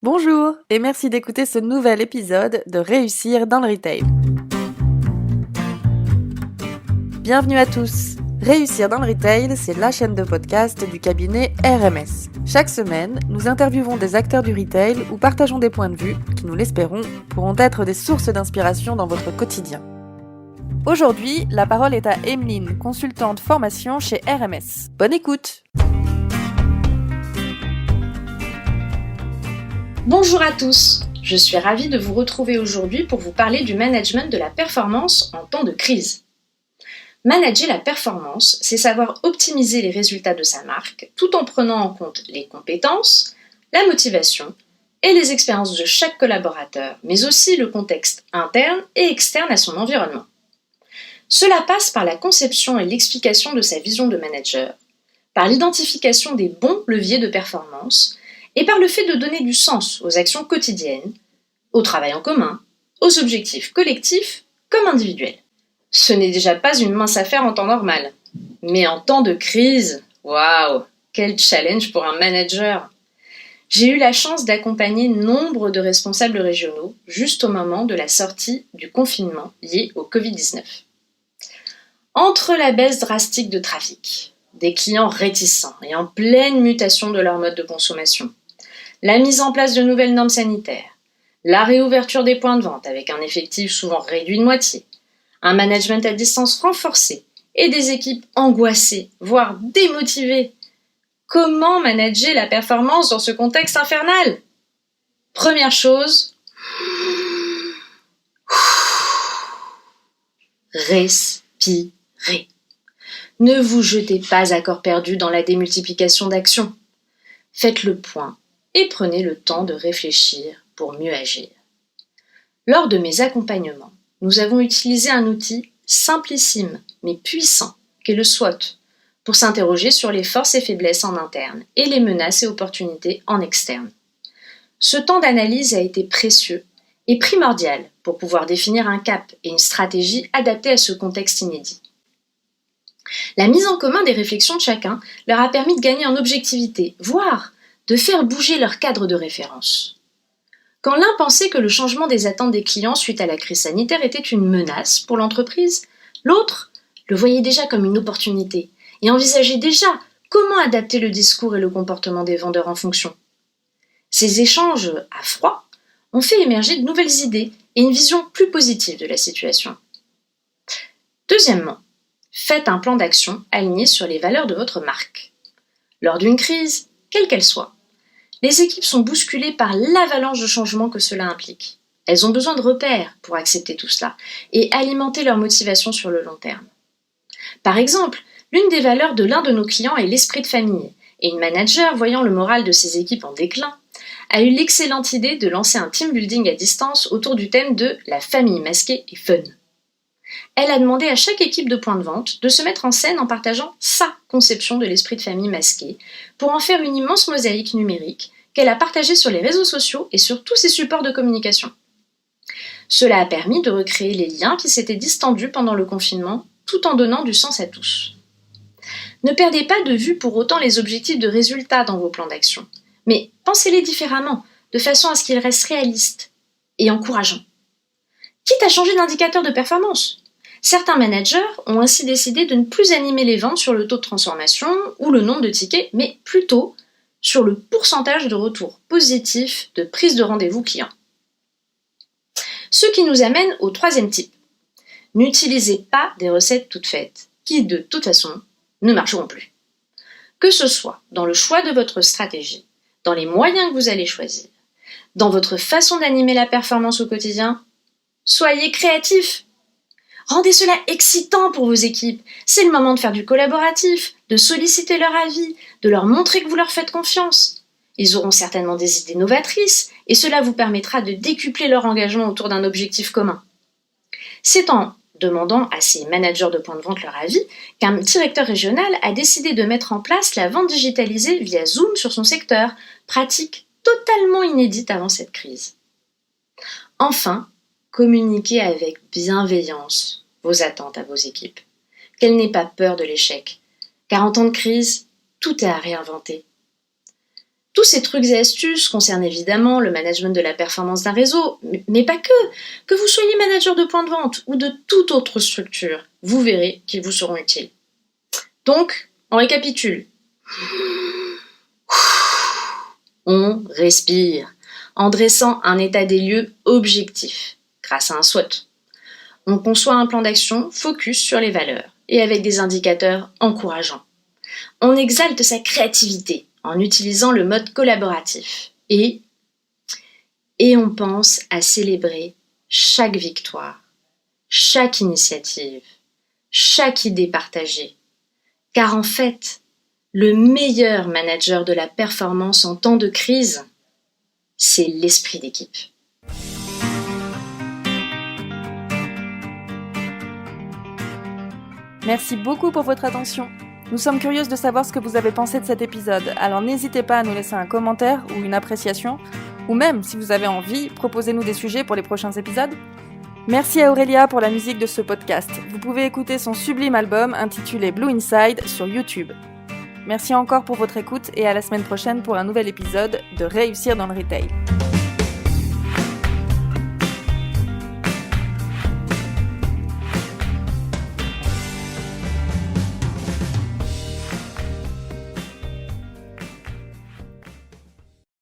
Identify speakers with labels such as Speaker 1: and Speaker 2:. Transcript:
Speaker 1: Bonjour et merci d'écouter ce nouvel épisode de Réussir dans le Retail. Bienvenue à tous. Réussir dans le Retail, c'est la chaîne de podcast du cabinet RMS. Chaque semaine, nous interviewons des acteurs du retail ou partageons des points de vue qui, nous l'espérons, pourront être des sources d'inspiration dans votre quotidien. Aujourd'hui, la parole est à Emeline, consultante formation chez RMS. Bonne écoute!
Speaker 2: Bonjour à tous, je suis ravie de vous retrouver aujourd'hui pour vous parler du management de la performance en temps de crise. Manager la performance, c'est savoir optimiser les résultats de sa marque tout en prenant en compte les compétences, la motivation et les expériences de chaque collaborateur, mais aussi le contexte interne et externe à son environnement. Cela passe par la conception et l'explication de sa vision de manager, par l'identification des bons leviers de performance, et par le fait de donner du sens aux actions quotidiennes, au travail en commun, aux objectifs collectifs comme individuels. Ce n'est déjà pas une mince affaire en temps normal. Mais en temps de crise, waouh, quel challenge pour un manager! J'ai eu la chance d'accompagner nombre de responsables régionaux juste au moment de la sortie du confinement lié au Covid-19. Entre la baisse drastique de trafic, des clients réticents et en pleine mutation de leur mode de consommation, la mise en place de nouvelles normes sanitaires, la réouverture des points de vente avec un effectif souvent réduit de moitié, un management à distance renforcé et des équipes angoissées, voire démotivées. Comment manager la performance dans ce contexte infernal? Première chose, respirez. Ne vous jetez pas à corps perdu dans la démultiplication d'actions. Faites le point et prenez le temps de réfléchir pour mieux agir. Lors de mes accompagnements, nous avons utilisé un outil simplissime mais puissant qu'est le SWOT pour s'interroger sur les forces et faiblesses en interne et les menaces et opportunités en externe. Ce temps d'analyse a été précieux et primordial pour pouvoir définir un cap et une stratégie adaptée à ce contexte inédit. La mise en commun des réflexions de chacun leur a permis de gagner en objectivité, voire de faire bouger leur cadre de référence. Quand l'un pensait que le changement des attentes des clients suite à la crise sanitaire était une menace pour l'entreprise, l'autre le voyait déjà comme une opportunité et envisageait déjà comment adapter le discours et le comportement des vendeurs en fonction. Ces échanges à froid ont fait émerger de nouvelles idées et une vision plus positive de la situation. Deuxièmement, faites un plan d'action aligné sur les valeurs de votre marque. Lors d'une crise, quelle qu'elle soit, les équipes sont bousculées par l'avalanche de changements que cela implique. Elles ont besoin de repères pour accepter tout cela et alimenter leur motivation sur le long terme. Par exemple, l'une des valeurs de l'un de nos clients est l'esprit de famille, et une manager, voyant le moral de ses équipes en déclin, a eu l'excellente idée de lancer un team building à distance autour du thème de la famille masquée et fun. Elle a demandé à chaque équipe de point de vente de se mettre en scène en partageant sa conception de l'esprit de famille masqué pour en faire une immense mosaïque numérique qu'elle a partagée sur les réseaux sociaux et sur tous ses supports de communication. Cela a permis de recréer les liens qui s'étaient distendus pendant le confinement tout en donnant du sens à tous. Ne perdez pas de vue pour autant les objectifs de résultats dans vos plans d'action, mais pensez-les différemment, de façon à ce qu'ils restent réalistes et encourageants. Quitte à changer d'indicateur de performance. Certains managers ont ainsi décidé de ne plus animer les ventes sur le taux de transformation ou le nombre de tickets, mais plutôt sur le pourcentage de retour positif de prise de rendez-vous client. Ce qui nous amène au troisième type. N'utilisez pas des recettes toutes faites, qui de toute façon ne marcheront plus. Que ce soit dans le choix de votre stratégie, dans les moyens que vous allez choisir, dans votre façon d'animer la performance au quotidien, soyez créatifs. Rendez cela excitant pour vos équipes. C'est le moment de faire du collaboratif, de solliciter leur avis, de leur montrer que vous leur faites confiance. Ils auront certainement des idées novatrices et cela vous permettra de décupler leur engagement autour d'un objectif commun. C'est en demandant à ces managers de points de vente leur avis qu'un directeur régional a décidé de mettre en place la vente digitalisée via Zoom sur son secteur, pratique totalement inédite avant cette crise. Enfin, communiquez avec bienveillance vos attentes à vos équipes. Qu'elles n'aient pas peur de l'échec, car en temps de crise, tout est à réinventer. Tous ces trucs et astuces concernent évidemment le management de la performance d'un réseau, mais pas que. Que vous soyez manager de point de vente ou de toute autre structure, vous verrez qu'ils vous seront utiles. Donc, on récapitule. On respire, en dressant un état des lieux objectif, grâce à un SWOT. On conçoit un plan d'action focus sur les valeurs et avec des indicateurs encourageants. On exalte sa créativité en utilisant le mode collaboratif. Et on pense à célébrer chaque victoire, chaque initiative, chaque idée partagée. Car en fait, le meilleur manager de la performance en temps de crise, c'est l'esprit d'équipe.
Speaker 1: Merci beaucoup pour votre attention. Nous sommes curieuses de savoir ce que vous avez pensé de cet épisode, alors n'hésitez pas à nous laisser un commentaire ou une appréciation, ou même, si vous avez envie, proposez-nous des sujets pour les prochains épisodes. Merci à Aurélia pour la musique de ce podcast. Vous pouvez écouter son sublime album intitulé Blue Inside sur YouTube. Merci encore pour votre écoute et à la semaine prochaine pour un nouvel épisode de Réussir dans le Retail.